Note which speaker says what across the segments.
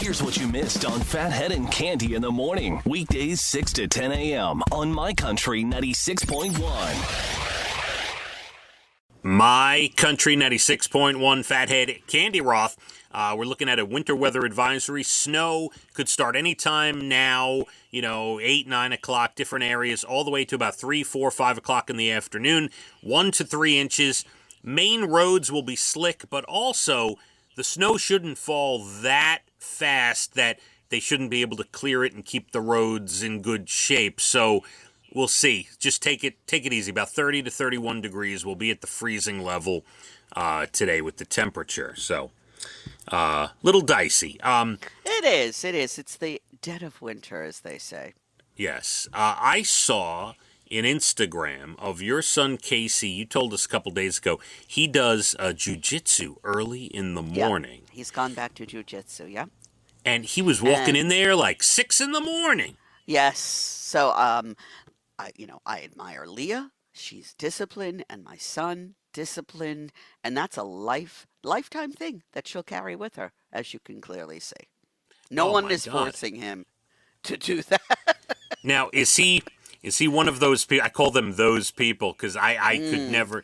Speaker 1: Here's what you missed on Phathead and Cande in the morning. Weekdays 6 to 10 a.m. on My Country 96.1.
Speaker 2: My Country 96.1 Phathead, Cande Roth. We're looking at a winter weather advisory. Snow could start anytime now, 8, 9 o'clock, different areas, all the way to about 3, 4, 5 o'clock in the afternoon. 1 to 3 inches. Main roads will be slick, but also the snow shouldn't fall that fast that they shouldn't be able to clear it and keep the roads in good shape. So we'll see. Just take it easy. About 30 to 31 degrees. We'll be at the freezing level today with the temperature. So little dicey.
Speaker 3: It is. It's the dead of winter, as they say.
Speaker 2: Yes. I saw an Instagram of your son Casey. You told us a couple days ago he does jiu-jitsu early in the morning.
Speaker 3: Yeah, he's gone back to jiu-jitsu, yeah.
Speaker 2: And he was walking in there like 6 in the morning.
Speaker 3: Yes. So I admire Leah. She's disciplined, and my son disciplined, and that's a lifetime thing that she'll carry with her, as you can clearly see. No one is forcing him to do that.
Speaker 2: Now, is he one of those people? I call them those people because I could never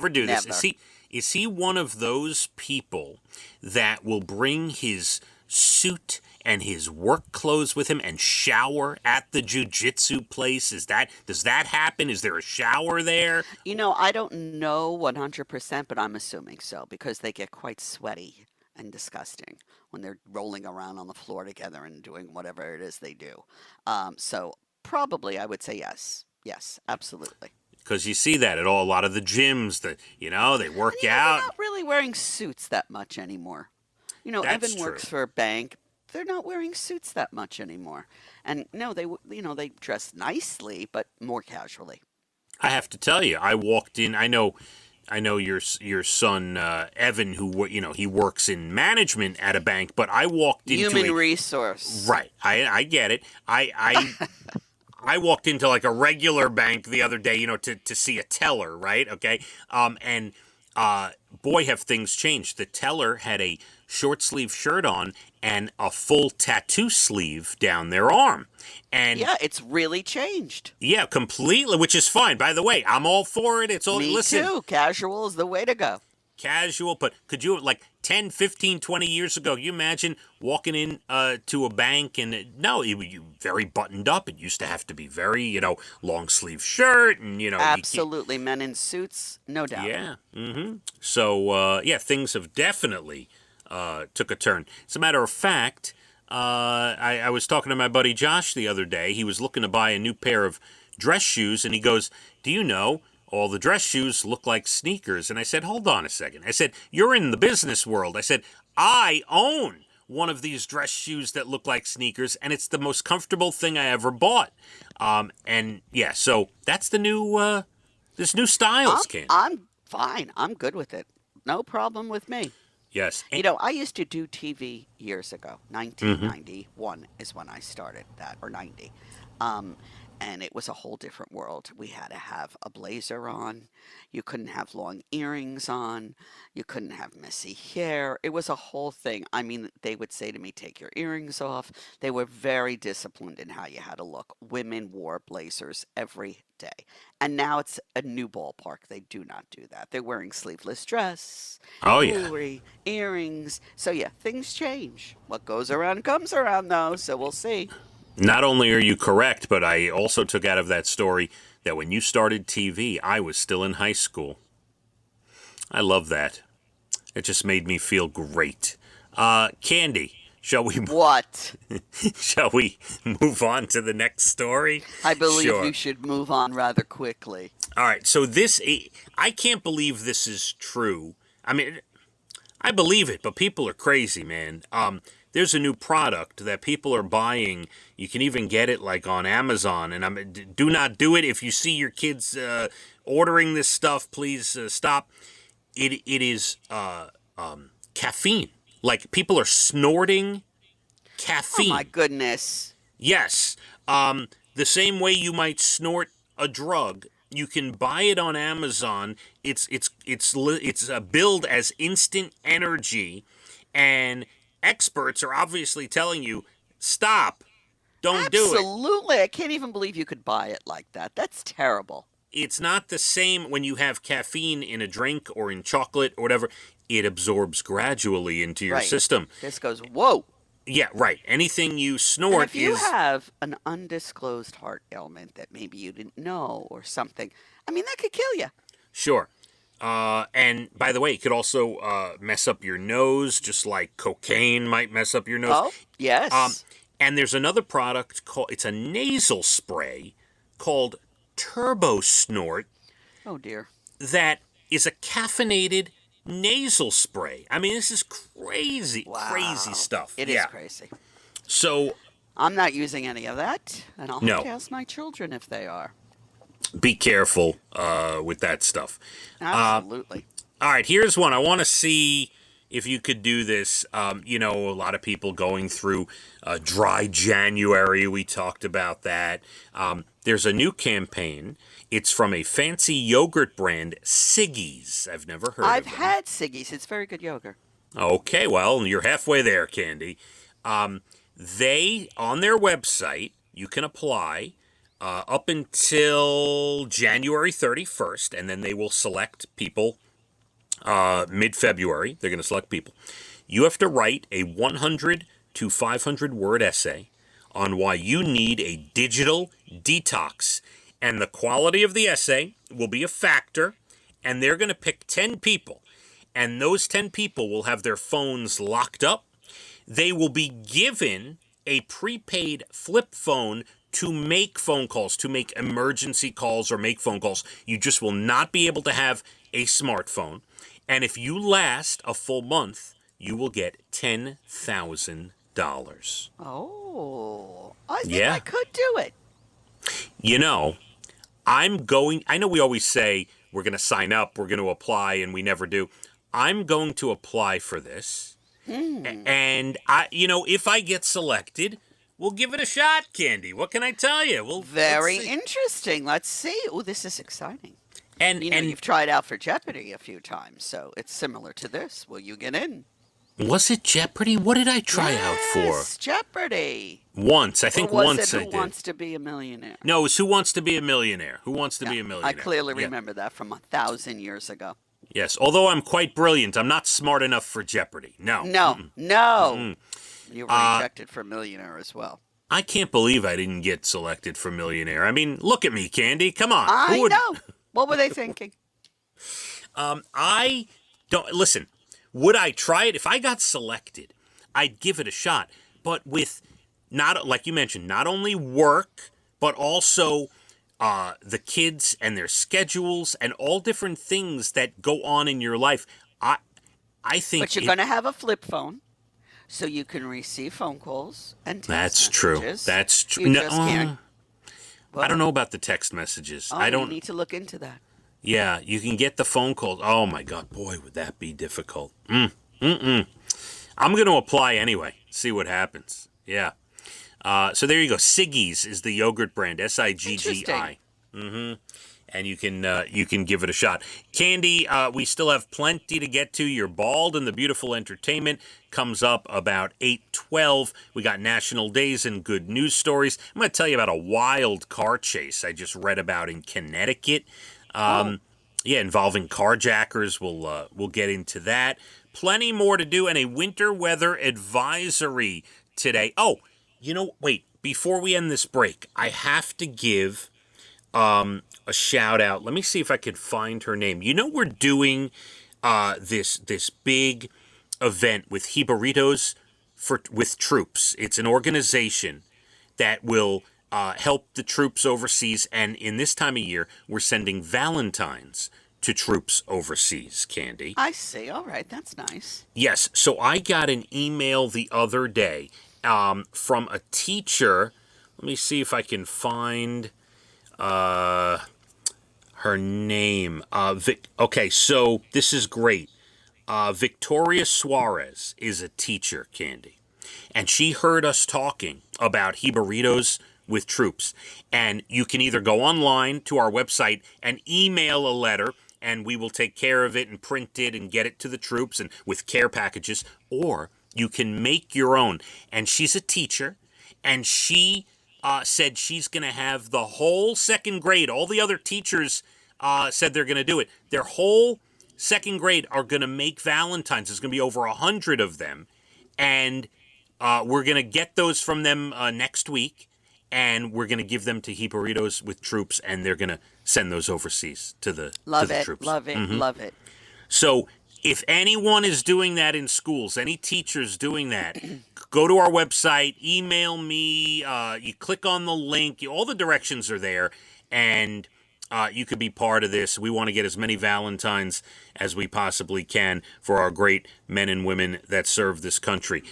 Speaker 2: do this.
Speaker 3: Never.
Speaker 2: Is he one of those people that will bring his suit and his work clothes with him and shower at the jiu-jitsu place? Does that happen? Is there a shower there?
Speaker 3: I don't know 100%, but I'm assuming so, because they get quite sweaty and disgusting when they're rolling around on the floor together and doing whatever it is they do. So probably I would say yes. Yes, absolutely.
Speaker 2: Because you see that at a lot of the gyms that, they work out.
Speaker 3: They're not really wearing suits that much anymore.
Speaker 2: That's
Speaker 3: Evan works
Speaker 2: true.
Speaker 3: for a bank. They're not wearing suits that much anymore. And no, they dress nicely, but more casually.
Speaker 2: I have to tell you, I walked in. I know your son Evan, who he works in management at a bank, but I walked into
Speaker 3: human resource.
Speaker 2: Right, I get it. I walked into like a regular bank the other day, to see a teller, right? Okay, and boy, have things changed. The teller had a short sleeve shirt on and a full tattoo sleeve down their arm. And
Speaker 3: yeah, it's really changed.
Speaker 2: Yeah, completely, which is fine. By the way, I'm all for it. It's all
Speaker 3: Me too. Casual is the way to go.
Speaker 2: Casual, but could you, like 10, 15, 20 years ago, you imagine walking in to a bank and you very buttoned up. It used to have to be very, long sleeve shirt and,
Speaker 3: Absolutely. Men in suits, no doubt.
Speaker 2: Yeah. Mm-hmm. So, things have definitely took a turn. As a matter of fact, I was talking to my buddy Josh the other day. He was looking to buy a new pair of dress shoes, and he goes, "Do you know, all the dress shoes look like sneakers?" And I said, "Hold on a second." I said, "You're in the business world." I said, "I own one of these dress shoes that look like sneakers, and it's the most comfortable thing I ever bought." So that's the new, this new styles, Ken.
Speaker 3: I'm fine. I'm good with it. No problem with me.
Speaker 2: Yes.
Speaker 3: I used to do TV years ago. 1991 is when I started that, or 90. And it was a whole different world. We had to have a blazer on. You couldn't have long earrings on. You couldn't have messy hair. It was a whole thing. I mean, they would say to me, "Take your earrings off." They were very disciplined in how you had to look. Women wore blazers every day. And now it's a new ballpark. They do not do that. They're wearing sleeveless dress, jewelry, earrings. So yeah, things change. What goes around comes around, though. So we'll see.
Speaker 2: Not only are you correct, but I also took out of that story that when you started TV, I was still in high school. I love that. It just made me feel great. Cande, shall we?
Speaker 3: What?
Speaker 2: Shall we move on to the next story?
Speaker 3: I believe
Speaker 2: Sure.
Speaker 3: you should move on rather quickly.
Speaker 2: All right, so I can't believe this is true. I mean, I believe it, but people are crazy, man. There's a new product that people are buying. You can even get it like on Amazon. And do not do it. If you see your kids ordering this stuff, please stop. It is caffeine. Like people are snorting caffeine.
Speaker 3: Oh my goodness.
Speaker 2: Yes. The same way you might snort a drug. You can buy it on Amazon. It's billed as instant energy, and experts are obviously telling you, stop, don't do it.
Speaker 3: Absolutely. I can't even believe you could buy it like that. That's terrible.
Speaker 2: It's not the same when you have caffeine in a drink or in chocolate or whatever. It absorbs gradually into your
Speaker 3: Right.
Speaker 2: system.
Speaker 3: This goes, whoa.
Speaker 2: Yeah, right. Anything you
Speaker 3: And
Speaker 2: snort
Speaker 3: if you
Speaker 2: is
Speaker 3: have an undisclosed heart ailment that maybe you didn't know or something, I mean, that could kill you.
Speaker 2: sure. And by the way, it could also mess up your nose, just like cocaine might mess up your nose.
Speaker 3: Oh, yes.
Speaker 2: And there's another product called, it's a nasal spray called Turbo Snort
Speaker 3: Oh, dear.
Speaker 2: that is a caffeinated nasal spray. I mean, this is crazy, crazy
Speaker 3: Wow.
Speaker 2: stuff.
Speaker 3: It
Speaker 2: yeah.
Speaker 3: is crazy.
Speaker 2: So
Speaker 3: I'm not using any of that, and I'll have
Speaker 2: No.
Speaker 3: to ask my children if they are.
Speaker 2: be careful with that stuff.
Speaker 3: Absolutely.
Speaker 2: All right, here's one. I want to see if you could do this. You know, a lot of people going through dry January. We talked about that. There's a new campaign. It's from a fancy yogurt brand, Siggy's. I've never heard
Speaker 3: I've
Speaker 2: of them.
Speaker 3: had Siggy's. It's very good yogurt.
Speaker 2: Okay, well, you're halfway there, Candy. They, on their website, you can apply up until January 31st, and then they will select people mid-February. They're going to select people. You have to write a 100 to 500 word essay on why you need a digital detox. And the quality of the essay will be a factor, and they're going to pick 10 people. And those 10 people will have their phones locked up. They will be given a prepaid flip phone to make phone calls, to make emergency calls or make phone calls. You just will not be able to have a smartphone. And if you last a full month, you will get $10,000.
Speaker 3: Oh, I think
Speaker 2: Yeah.
Speaker 3: I could do it.
Speaker 2: You know, I know we always say we're going to sign up, we're going to apply, and we never do. I'm going to apply for this. And if I get selected, we'll give it a shot, Candy. What can I tell you?
Speaker 3: Very
Speaker 2: let's see.
Speaker 3: interesting. Let's see. Oh, this is exciting.
Speaker 2: And
Speaker 3: You've tried out for Jeopardy a few times, so it's similar to this. Will you get in?
Speaker 2: was it Jeopardy? What did I try out for?
Speaker 3: Yes, Jeopardy.
Speaker 2: Once. I think
Speaker 3: Or was
Speaker 2: once
Speaker 3: it
Speaker 2: I
Speaker 3: Who
Speaker 2: did.
Speaker 3: Wants to Be a Millionaire?
Speaker 2: No, it was Who Wants to Be a Millionaire? Who Wants to Be a Millionaire?
Speaker 3: I clearly
Speaker 2: Yeah.
Speaker 3: remember that from 1,000 years ago.
Speaker 2: Yes, although I'm quite brilliant, I'm not smart enough for Jeopardy. No.
Speaker 3: No,
Speaker 2: Mm-mm.
Speaker 3: no. You were rejected for Millionaire as well.
Speaker 2: I can't believe I didn't get selected for Millionaire. I mean, look at me, Candy. Come on.
Speaker 3: I
Speaker 2: Who would-
Speaker 3: know. What were they thinking?
Speaker 2: I don't listen. Would I try it if I got selected? I'd give it a shot, but with not like you mentioned, not only work but also the kids and their schedules and all different things that go on in your life. I think
Speaker 3: But you're going to have a flip phone, so you can receive phone calls and text
Speaker 2: that's true.
Speaker 3: messages.
Speaker 2: That's true.
Speaker 3: You just can't.
Speaker 2: I don't know about the text messages.
Speaker 3: Oh,
Speaker 2: I don't.
Speaker 3: You need to look into that.
Speaker 2: Yeah, you can get the phone calls. Oh my God, boy, would that be difficult. I'm going to apply anyway. See what happens. Yeah. So there you go. Siggy's is the yogurt brand. Siggi. And you can give it a shot. Candy, we still have plenty to get to. You're Bald and the Beautiful Entertainment comes up about 8:12. We got national days and good news stories. I'm going to tell you about a wild car chase I just read about in Connecticut. Yeah, involving carjackers. We'll get into that. Plenty more to do, and a winter weather advisory today. Oh, wait. Before we end this break, I have to give a shout out. Let me see if I could find her name. We're doing this big event with Hibaritos with troops. It's an organization that will help the troops overseas, and in this time of year, we're sending Valentines to troops overseas, Candy.
Speaker 3: I see. All right. That's nice.
Speaker 2: Yes, so I got an email the other day from a teacher. Let me see if I can find her name. Okay, so this is great. Victoria Suarez is a teacher, Candy. And she heard us talking about Hibaritos with troops. And you can either go online to our website and email a letter, and we will take care of it and print it and get it to the troops and with care packages, or You can make your own. And she's a teacher, and she said she's going to have the whole second grade. All the other teachers said they're going to do it. Their whole second grade are going to make Valentines. There's going to be over 100 of them. And we're going to get those from them next week. And we're going to give them to He Burritos with troops. And they're going to send those overseas to the troops.
Speaker 3: Love it, love it.
Speaker 2: So if anyone is doing that in schools, any teachers doing that, go to our website, email me, you click on the link, all the directions are there, and you could be part of this. We want to get as many Valentines as we possibly can for our great men and women that serve this country.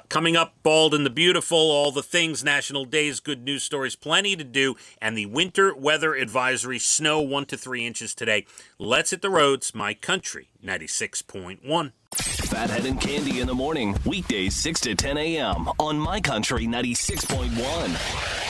Speaker 2: Coming up, Bald and the Beautiful, all the things, national days, good news stories, plenty to do, and the winter weather advisory, snow 1 to 3 inches today. Let's hit the roads, My Country 96.1.
Speaker 1: Phathead and Cande in the morning, weekdays 6 to 10 a.m. on My Country 96.1.